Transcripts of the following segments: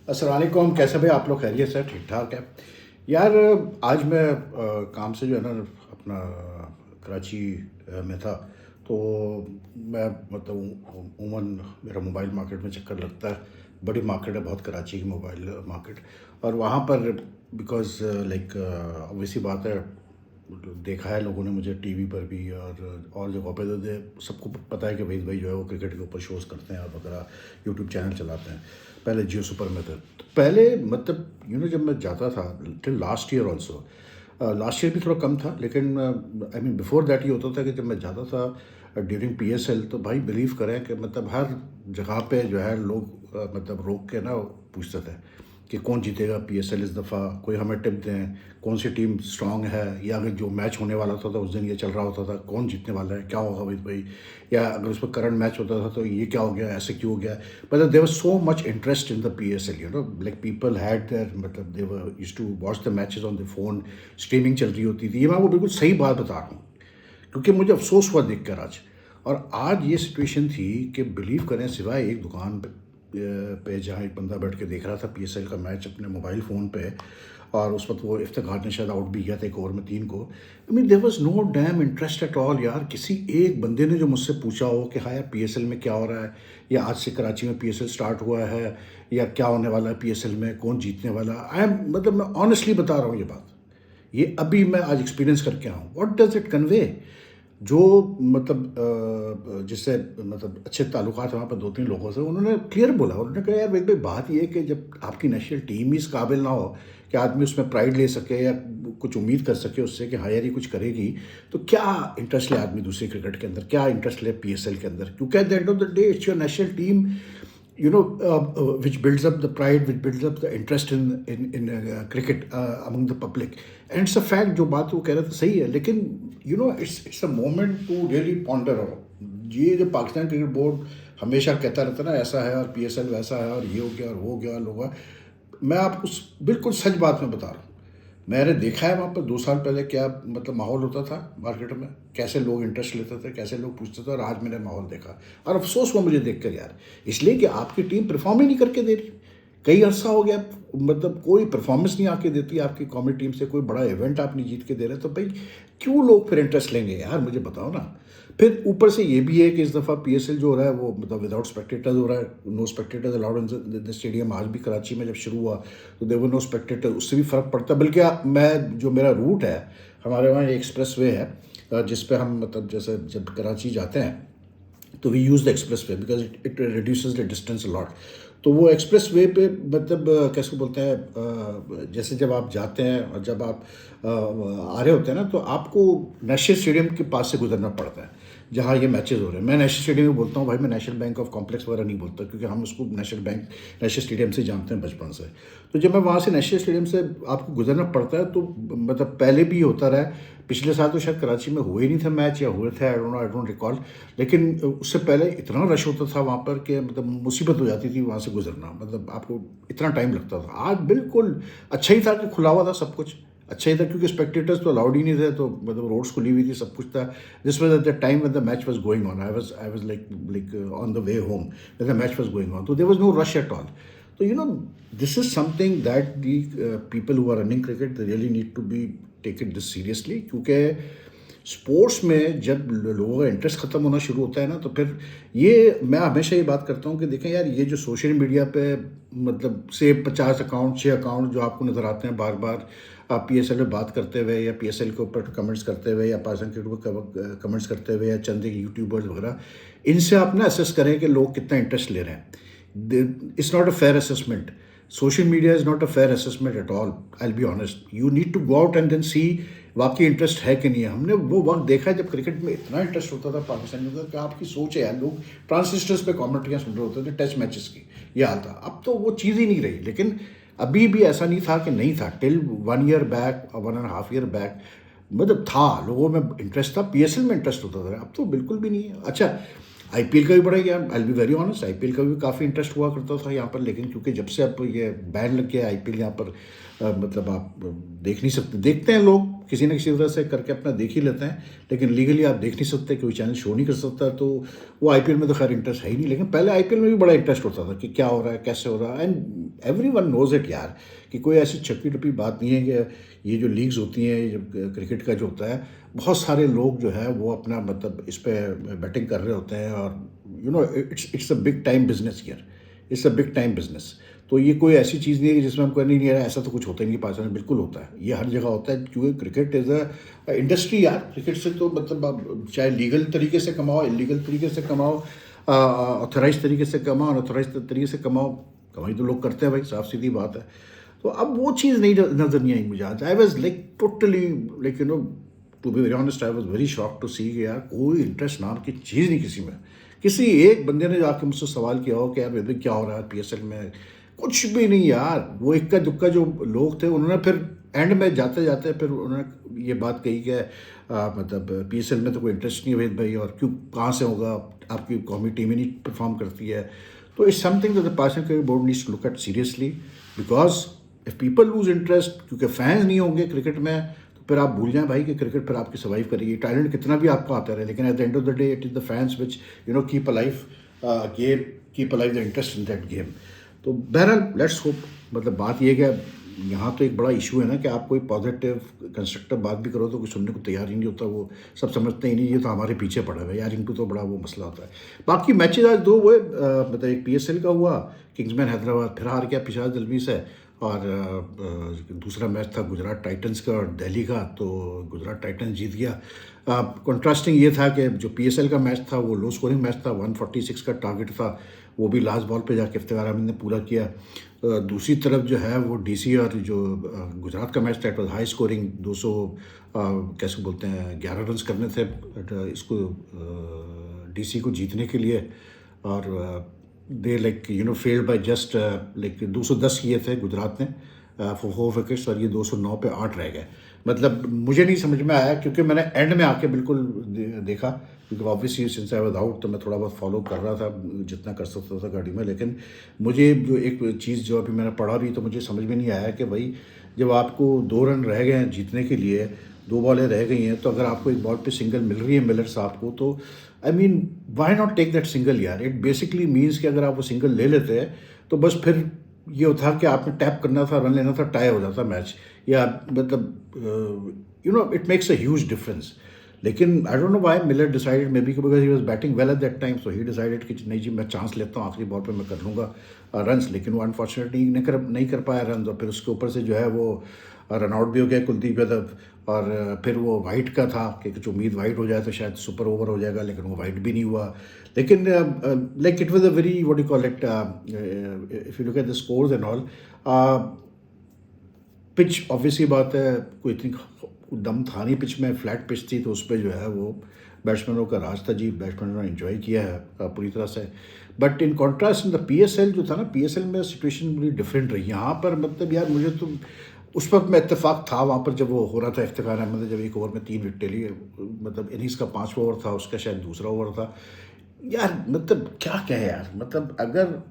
अस्सलाम वालेकुम, कैसे भाई आप लोग? खैरियत से? ठीक ठाक है यार। आज मैं काम से जो है ना अपना कराची में था। तो मैं मतलब उमूमन मेरा मोबाइल मार्केट में चक्कर लगता है। बड़ी मार्केट है बहुत कराची की मोबाइल मार्केट। और वहाँ पर बिकॉज लाइक ऑब्वियसली बात है, देखा है लोगों ने मुझे टीवी पर भी और जगहों पे। तो सबको पता है कि भाई जो है वो क्रिकेट के ऊपर शोज़ करते हैं और वगैरह यूट्यूब चैनल चलाते हैं। पहले जियो सुपर में थे तो पहले मतलब जब मैं जाता था till last year also. Last year भी थोड़ा कम था, लेकिन आई मीन बिफोर दैट ये होता था कि जब मैं जाता था ड्यूरिंग पीएसएल, तो भाई बिलीव करें कि मतलब हर जगह पे जो है लोग मतलब रोक के ना पूछते थे कि कौन जीतेगा पीएसएल इस दफ़ा, कोई हमें टिप दें, कौन सी टीम स्ट्रांग है, या अगर जो मैच होने वाला था उस दिन ये चल रहा होता था कौन जीतने वाला है, क्या होगा भाई। या अगर उस पर करंट मैच होता था तो ये क्या हो गया, ऐसे क्यों हो गया। मतलब there was so much interest in the PSL, like people had there, मतलब they were used to watch the matches on the phone. Streaming चल रही होती थी। ये मैं वो बिल्कुल सही बात बता रहा हूँ, क्योंकि मुझे अफसोस हुआ देख कर आज। और आज ये सिचुएशन थी कि बिलीव करें, सिवाय एक दुकान पे जहाँ एक बंदा बैठ के देख रहा था पीएसएल का मैच अपने मोबाइल फ़ोन पे, और उस वक्त वो इफ्तिखार ने शायद आउट भी किया था एक ओवर में 3 को। I mean there was no damn interest at all यार। किसी एक बंदे ने जो मुझसे पूछा हो कि हाँ यार पीएसएल में क्या हो रहा है, या आज से कराची में पीएसएल स्टार्ट हुआ है, या क्या होने वाला है पीएसएल में, कौन जीतने वाला। आई एम मतलब मैं ऑनेस्टली बता रहा हूँ ये बात। ये अभी मैं आज एक्सपीरियंस करके आया हूँ। What does it convey? जो मतलब जिससे मतलब अच्छे ताल्लुकात हैं वहाँ पर 2-3 लोगों से, उन्होंने क्लियर बोला। उन्होंने कहा यार भाई बात ये है कि जब आपकी नेशनल टीम ही इस काबिल ना हो कि आदमी उसमें प्राइड ले सके या कुछ उम्मीद कर सके उससे कि हाँ यार ये कुछ करेगी, तो क्या इंटरेस्ट ले आदमी दूसरे क्रिकेट के अंदर, क्या इंटरेस्ट ले पीएसएल के अंदर? क्योंकि at the end of the day it's your national team, which builds up the pride, which builds up the interest in cricket among the public. And it's a fact, जो बात वो कह रहे थे सही है, लेकिन it's a moment to really ponder on. ये जो पाकिस्तान क्रिकेट बोर्ड हमेशा कहता रहता है ना, ऐसा है और पीएसएल वैसा है और ये हो गया और वो हो गया लोग, मैं आपको बिल्कुल सच बात में बता रहा हूँ। मैंने देखा है वहाँ पर 2 साल पहले क्या मतलब माहौल होता था मार्केट में, कैसे लोग इंटरेस्ट लेते थे, कैसे लोग पूछते थे, और आज मैंने माहौल देखा और अफसोस हुआ मुझे देखकर यार। इसलिए कि आपकी टीम परफॉर्म ही नहीं करके दे रही। कई अर्सा हो गया, मतलब कोई परफॉर्मेंस नहीं आके देती आपकी कॉमी टीम से, कोई बड़ा इवेंट आप नहीं जीत के दे रहे, तो भाई क्यों लोग फिर इंटरेस्ट लेंगे यार, मुझे बताओ ना। फिर ऊपर से ये भी है कि इस दफ़ा पीएसएल जो हो रहा है वो मतलब विदाउट स्पेक्टेटर्स हो रहा है। No spectators allowed in the stadium. आज भी कराची में जब शुरू हुआ तो देवर नो स्पेक्टेटर, उससे भी फ़र्क पड़ता है। बल्कि मैं जो मेरा रूट है, हमारे वहाँ एक्सप्रेस वे है जिस पे हम मतलब जैसे जब कराची जाते हैं तो we use the express way because it reduces the distance a lot. तो वो एक्सप्रेस वे पे मतलब कैसे बोलते हैं, जैसे जब आप जाते हैं और जब आप आ रहे होते हैं ना, तो आपको नेशनल स्टेडियम के पास से गुजरना पड़ता है जहाँ ये मैचेस हो रहे हैं। मैं नेशनल स्टेडियम में बोलता हूँ भाई, मैं नेशनल बैंक ऑफ कॉम्प्लेक्स वगैरह नहीं बोलता, क्योंकि हम उसको नेशनल स्टेडियम से जानते हैं बचपन से। तो जब मैं वहाँ से नेशनल स्टेडियम से आपको गुजरना पड़ता है, तो मतलब पहले भी होता रहा है। पिछले साल तो शायद कराची में हुए ही नहीं था मैच, या हुए थे, आई डोंट रिकॉल। लेकिन उससे पहले इतना रश होता था वहाँ पर कि मतलब मुसीबत हो जाती थी वहाँ से गुजरना, मतलब आपको इतना टाइम लगता था। आज बिल्कुल अच्छा ही था कि खुला हुआ था सब कुछ, अच्छा ही था, क्योंकि स्पेक्टेटर्स तो अलाउड ही नहीं थे, तो मतलब रोड्स खुली हुई थी, सब कुछ था। This was at the time when the match was going on. I was like on the way home when the match was going on, तो there was no rush at all. तो this is something that the people who are running cricket they really need to be take it this seriously. क्योंकि sports में जब लोगों का interest ख़त्म होना शुरू होता है ना, तो फिर ये मैं हमेशा ये बात करता हूँ कि देखें यार, ये जो सोशल मीडिया पे मतलब से 50 अकाउंट 6 अकाउंट जो आपको नज़र आते हैं बार बार आप पीएसएल में बात करते हुए, या पीएसएल के ऊपर कमेंट्स करते हुए, या पाकिस्तान क्रिकेट पर कमेंट्स करते हुए, या चंद यूट्यूबर्स वगैरह, इनसे आप ना असेस करें कि लोग कितना इंटरेस्ट ले रहे हैं। It's not a fair assessment. Social media is not a fair assessment at all. I will be honest, you need to go out and then see वाकई इंटरेस्ट है कि नहीं है। हमने वो वक्त देखा है जब क्रिकेट में इतना इंटरेस्ट होता था पाकिस्तान में, कि आपकी सोच है यार, लोग ट्रांसिस्टर्स पे कमेंट्रियाँ सुन रहे होते थे टेस्ट मैचेस की, ये हाल था। अब तो वो चीज़ ही नहीं रही। लेकिन अभी भी ऐसा नहीं था कि नहीं था। टिल 1 ईयर बैक और 1.5 ईयर बैक मतलब था, लोगों में इंटरेस्ट था, पीएसएल में इंटरेस्ट होता था। अब तो बिल्कुल भी नहीं है। अच्छा, आईपीएल का भी बड़ा यार, आई बी वेरी ऑनेस्ट, आईपीएल का भी काफ़ी इंटरेस्ट हुआ करता था यहाँ पर। लेकिन क्योंकि जब से अब ये बैन लग गया आईपीएल यहाँ पर, मतलब आप देख नहीं सकते। देखते हैं लोग किसी न किसी तरह से करके अपना देख ही लेते हैं, लेकिन लीगली आप देख नहीं सकते, कोई चैनल शो नहीं कर सकता। तो वो आईपीएल में तो खैर इंटरेस्ट है ही नहीं। लेकिन पहले आईपीएल में भी बड़ा इंटरेस्ट होता था कि क्या हो रहा है, कैसे हो रहा है। एंड एवरीवन नोज इट यार, कि कोई ऐसी छक्की टुपी बात नहीं है कि ये जो लीग्स होती हैं, जब क्रिकेट का जो होता है, बहुत सारे लोग जो है वो अपना मतलब इस पे बैटिंग कर रहे होते हैं, और you know it's a big time business here, it's a big time business. तो ये कोई ऐसी चीज़ नहीं है कि जिसमें हम कहें नहीं यार ऐसा तो कुछ होता ही नहीं पाकिस्तान में, बिल्कुल होता है, ये हर जगह होता है, क्योंकि क्रिकेट इज़ अ इंडस्ट्री यार। क्रिकेट से तो मतलब आप चाहे लीगल तरीके से कमाओ, इलीगल तरीके से कमाओ, ऑथराइज तरीके से कमाओ, अनऑथराइज तरीके से कमाओ, कमाई तो लोग करते हैं भाई, साफ सीधी बात है। तो अब वो चीज़ नहीं नज़र नहीं आई मुझे आज। I was like totally like to be very honest, I was very shock to see कि यार कोई इंटरेस्ट नाम की चीज़ नहीं किसी में। किसी एक बंदे ने जाके मुझसे सवाल किया हो कि यार बेबी क्या हो रहा है PSL में, कुछ भी नहीं यार। वो इक्का दुक्का जो लोग थे उन्होंने फिर एंड में जाते जाते फिर उन्होंने ये बात कही कि मतलब PSL में तो कोई इंटरेस्ट नहीं है वेद भाई, और क्यों कहाँ से होगा, आपकी कौमी टीम ही नहीं परफॉर्म करती है। तो it's something that the Pakistan cricket board needs to look at seriously, because if people lose interest, क्योंकि फैंस नहीं होंगे क्रिकेट में, तो फिर आप भूल जाएं भाई कि क्रिकेट फिर आपकी सर्वाइव करेगी, टैलेंट कितना भी आपका आता रहे, लेकिन at the end of the day it is the fans which keep alive game, keep alive the interest in that game. तो बहरहाल लेट्स होप, मतलब बात ये है कि यहाँ तो एक बड़ा इशू है ना कि आप कोई पॉजिटिव कंस्ट्रक्टिव बात भी करो तो कोई सुनने को तैयार ही नहीं होता, वो सब समझते ही नहीं, ये तो हमारे पीछे पड़ा है यार, इनको तो बड़ा वो मसला होता है। बाकी मैचेज आज दो हुए, मतलब एक PSL का हुआ, किंग्समैन हैदराबाद फिर हार गया पिशाच दलवी से, और दूसरा मैच था गुजरात टाइटंस का और दिल्ली का, तो गुजरात टाइटंस जीत गया। कंट्रास्टिंग ये था कि जो PSL का मैच था वो लो स्कोरिंग मैच था, 146 का टारगेट था, वो भी लास्ट बॉल पे जाके इफ्तिखार अहमद ने पूरा किया। दूसरी तरफ जो है वो DC और जो गुजरात का मैच था, इट वॉज हाई स्कोरिंग, 200 कैसे बोलते हैं 11 रन करने थे इसको DC को जीतने के लिए, और they like failed by just like 210 किए थे गुजरात ने फॉर 4 विकेट्स, और ये 209 पे 8 रह गए। मतलब मुझे नहीं समझ में आया, क्योंकि मैंने एंड में आके बिल्कुल देखा, क्योंकि obviously since I was out तो मैं थोड़ा बहुत फॉलो कर रहा था जितना कर सकता था गाड़ी में, लेकिन मुझे जो एक चीज़ जो अभी मैंने पढ़ा भी तो मुझे समझ में नहीं आया कि भाई जब आपको 2 रन रह गए हैं जीतने के लिए, 2 बॉलें रह गई हैं, तो अगर आपको एक बॉल पे सिंगल मिल रही है मिलर साहब को, तो I mean why not take that single यार। इट बेसिकली मीन्स कि अगर आप वो सिंगल ले लेते हैं तो बस फिर ये होता कि आपने टैप करना था, रन लेना था, टाई हो जाता मैच, या मतलब it makes a huge difference. लेकिन I don't know why Miller decided, maybe because he was batting well at that time, so he decided कि नहीं जी मैं चांस लेता हूँ, आखिरी बॉल पे मैं कर लूँगा रन्स, लेकिन वो अनफॉर्चुनेटली नहीं कर पाया रन, और फिर उसके ऊपर से जो है वो रन आउट भी हो गया कुलदीप यादव, और फिर वो वाइट का था कि कुछ उम्मीद वाइट हो जाए तो शायद सुपर ओवर हो जाएगा, लेकिन वो वाइट भी नहीं हुआ। लेकिन like it was a very what you call it, if you look at the scores and all, pitch obviously बात है कोई इतनी दम था नहीं पिच में, फ्लैट पिच थी, तो उस पर जो है वो बैट्समैनों का राज था जी, बैट्समैनों ने एंजॉय किया है पूरी तरह से। But in contrast in the PSL जो था ना, PSL में सिचुएशन बड़ी डिफरेंट रही यहाँ पर। मतलब यार मुझे तो उस वक्त में इत्तेफाक था वहाँ पर जब वो हो रहा था, इफ्तिखार अहमद ने जब एक ओवर में 3 विकेट लिए, मतलब इनिंग्स का 5वां ओवर था, उसका शायद दूसरा ओवर था यार। मतलब क्या कहें यार, मतलब अगर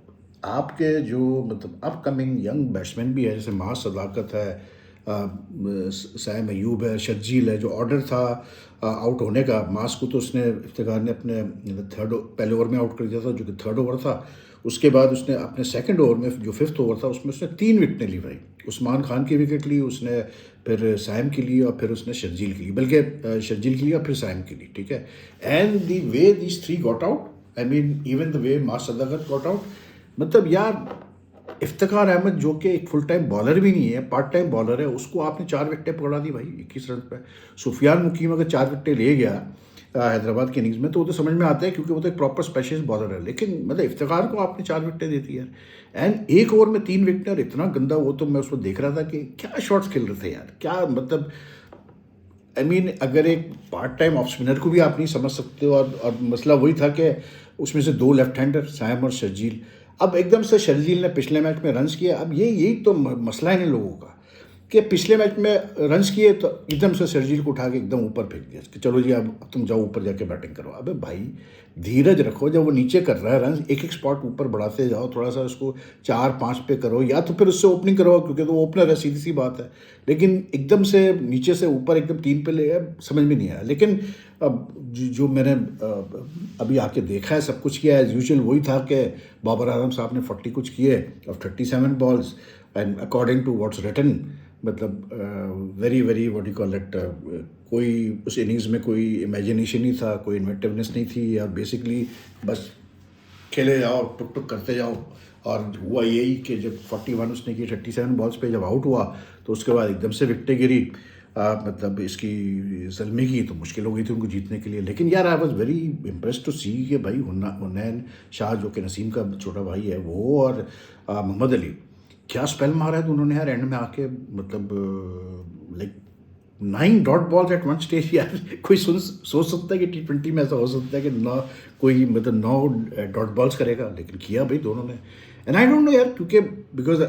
आपके जो मतलब अपकमिंग यंग बैट्समैन भी है, जैसे माह सदाकत है, सैम अयूब है, शर्जील है, जो ऑर्डर था आउट होने का, मास को तो उसने इफ्तिखार ने अपने पहले ओवर में आउट कर दिया था जो कि 3rd ओवर था। उसके बाद उसने अपने 2nd ओवर में जो 5th ओवर था उसमें उसने 3 विकेटें ली भाई, उस्मान खान की विकेट ली उसने, फिर सैम की ली, और फिर उसने शर्जील की ली, बल्कि शर्जील की ली और फिर सैम की ली, ठीक है। And the way these 3 got out, I mean even the way mass Sadaqat got out, मतलब यार इफ्तिखार अहमद जो कि एक फुल टाइम बॉलर भी नहीं है, पार्ट टाइम बॉलर है, उसको आपने 4 विकेटें पकड़ा दी भाई 21 रन पे। सुफियान मुकीम अगर 4 विकेटें ले गया हैदराबाद की इनिंग्स में, तो वो तो समझ में आता है क्योंकि वो तो एक प्रॉपर स्पेशलिस्ट बॉलर है, लेकिन मतलब इफ्तिखार को आपने 4 विकेटें देती यार, एंड एक ओवर में 3 विकेटें, और इतना गंदा। वो तो मैं उसको देख रहा था कि क्या शॉट्स खेल रहे थे यार, क्या मतलब आई मीन अगर एक पार्ट टाइम ऑफ स्पिनर को भी आप नहीं समझ सकते हो, और मसला वही था कि उसमें से 2 लेफ्ट हैंडर सैम और शर्जील, अब एकदम से शर्जील ने पिछले मैच में रन्स किए। अब यही तो मसला है इन लोगों का कि पिछले मैच में रन्स किए तो एकदम से शर्जील को उठा के एकदम ऊपर फेंक दिया कि चलो जी अब तुम जाओ ऊपर जाके बैटिंग करो। अबे भाई धीरज रखो, जब वो नीचे कर रहा है रन, एक एक स्पॉट ऊपर बढ़ाते जाओ, थोड़ा सा उसको 4-5 पे करो, या तो फिर उससे ओपनिंग करो क्योंकि तो ओपनर है, सीधी सी बात है। लेकिन एकदम से नीचे से ऊपर एकदम 3 पे ले समझ में नहीं आया। लेकिन अब जो मैंने अभी आके देखा है, सब कुछ किया है एज यूजुअल वही था कि बाबर आजम साहब ने 40 कुछ किए off 37 balls and according to what's written, मतलब very very what you call it, कोई उस इनिंग्स में कोई इमेजिनेशन नहीं था, कोई इन्वेंटिवनेस नहीं थी, और बेसिकली बस खेले जाओ, टुक टुक करते जाओ। और हुआ यही कि जब 41 उसने की 37 बॉल्स पे जब आउट हुआ तो उसके बाद एकदम से विकटें गिरी, मतलब इसकी ज़ल्मी की, तो मुश्किल हो गई थी उनको जीतने के लिए। लेकिन यार I was very impressed to see कि भाई हुनैन शाह जो कि नसीम का छोटा भाई है वो, और मोहम्मद अली क्या स्पेल मारा है दोनों ने यार एंड में आके, मतलब like 9 dot balls at one stage यार। कोई सोच सकता है कि T20 में ऐसा हो सकता है कि ना कोई मतलब 9 डॉट बॉल्स करेगा, लेकिन किया भाई दोनों ने। एंड आई डोंट नो यार, क्योंकि because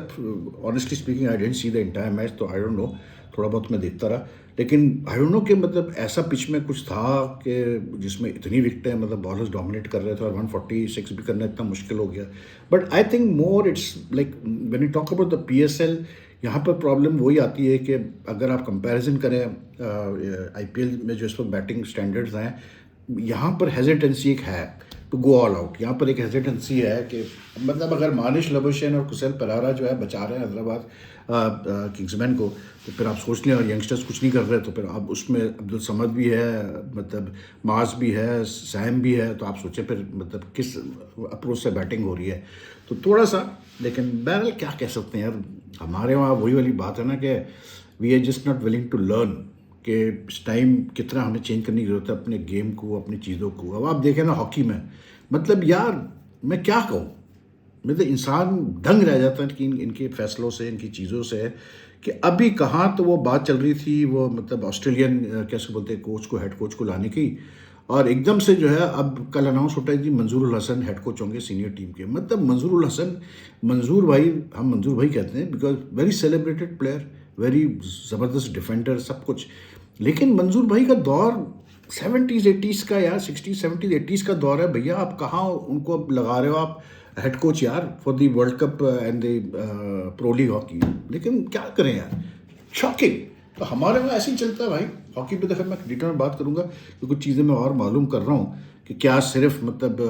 honestly speaking I dent see the entire match, तो आई डोंट नो, थोड़ा बहुत मैं देखता रहा, लेकिन आई डोंट नो कि मतलब ऐसा पिच में कुछ था कि जिसमें इतनी विकटें, मतलब बॉलर्स डोमिनेट कर रहे थे और 146 भी करना इतना मुश्किल हो गया। But I think more it's like when you talk about the PSL, यहाँ पर प्रॉब्लम वही आती है कि अगर आप कंपैरिजन करें IPL में जो इस पर बैटिंग स्टैंडर्ड्स हैं, यहाँ पर हेजिटेंसी एक है टू गो ऑल आउट। यहाँ पर एक हेजिटेंसी है कि मतलब अगर मानिश लबुशेन और कुशल परारा जो है बचा रहे हैं हैदराबाद किंग्समैन को, तो फिर आप सोच लें, और यंगस्टर्स कुछ नहीं कर रहे, तो फिर आप उसमें अब्दुल समद भी है, मतलब माज भी है, सैम भी है, तो आप सोचें फिर मतलब किस अप्रोच से बैटिंग हो रही है। तो थोड़ा सा, लेकिन बहरहाल क्या कह सकते हैं यार, हमारे वहाँ वही वाली बात है ना कि we are just not willing to learn कि इस टाइम कितना हमें चेंज करने की ज़रूरत है अपने गेम को, अपनी चीज़ों को। अब आप देखें ना हॉकी में, मतलब यार मैं क्या कहूँ, मतलब इंसान दंग रह जाता है कि इनके फैसलों से, इनकी चीज़ों से, कि अभी कहाँ तो वो बात चल रही थी, वो मतलब ऑस्ट्रेलियन कैसे बोलते हैं कोच को, हेड कोच को लाने की, और एकदम से जो है अब कल अनाउंस होता है कि मंजूर हसन हेड कोच होंगे सीनियर टीम के। मतलब मंजूर हसन, मंजूर भाई, हम मंजूर भाई कहते हैं because very celebrated player, very ज़बरदस्त डिफेंडर, सब कुछ। लेकिन मंजूर भाई का दौर 70s 80s का यार, 60s 70s 80s का दौर है भैया। आप कहाँ उनको अब लगा रहे हो आप हेड कोच यार for the world cup and the pro league hockey. लेकिन क्या करें यार, शॉकिंग। तो हमारे में ऐसे ही चलता है भाई हॉकी पे। तो फिर मैं डिटेल में बात करूंगा कि कुछ चीज़ें मैं और मालूम कर रहा हूँ कि क्या सिर्फ मतलब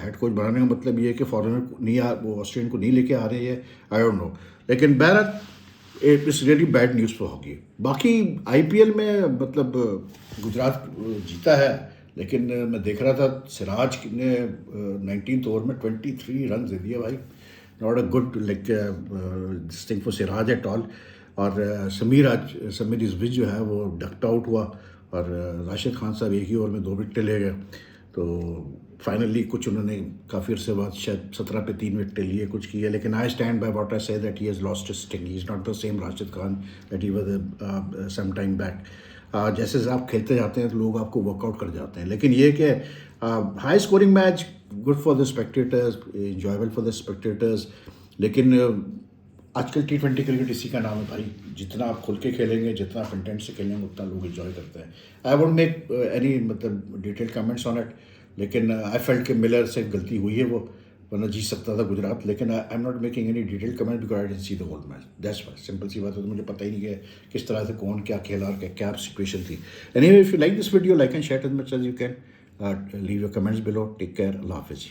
हेड कोच बनाने का मतलब ये है कि फॉरेनर नहीं वो ऑस्ट्रेलियन को नहीं लेके आ रहे हैं, आई डोंट नो। लेकिन बहरहाल it's really bad news for hockey. बाकी IPL में मतलब गुजरात जीता है, लेकिन मैं देख रहा था सिराज ने 19th ओवर में 23 रन दे दिए भाई। Not a good like this thing for Siraj at all. और समीर रिजवी जो है वो डक्ट आउट हुआ, और राशिद खान साहब एक ही ओवर में 2 विकेटें ले गए। तो फाइनली कुछ उन्होंने काफ़ी अरसे बाद शायद 17 पे 3 विकेटें लिए, कुछ किए। लेकिन I stand by what I say that he has lost his sting, he is not the same Rashid Khan that he was some time back. जैसे जैसे आप खेलते जाते हैं तो लोग आपको वर्कआउट कर जाते हैं। लेकिन ये कि high scoring match, good for the spectators, enjoyable for the spectators. लेकिन आजकल T20 क्रिकेट इसी का नाम है भाई, जितना आप खुल के खेलेंगे, जितना कंटेंट से खेलेंगे, उतना लोग एंजॉय करते हैं। आई वोंट मेक एनी मतलब डिटेल कमेंट्स ऑन इट, लेकिन आई फेल्ट कि मिलर से गलती हुई है, वो वरना जीत सकता था गुजरात। लेकिन I am not making any detail comment because I didn't see the whole match, that's why. Simple सी बात है, तो मुझे पता ही नहीं है किस तरह से कौन क्या खेला और क्या सिचुएशन थी। Anyway, if you like this video, like and share as much as you can, leave your comments below. Take care, अल्लाह हाफिज़।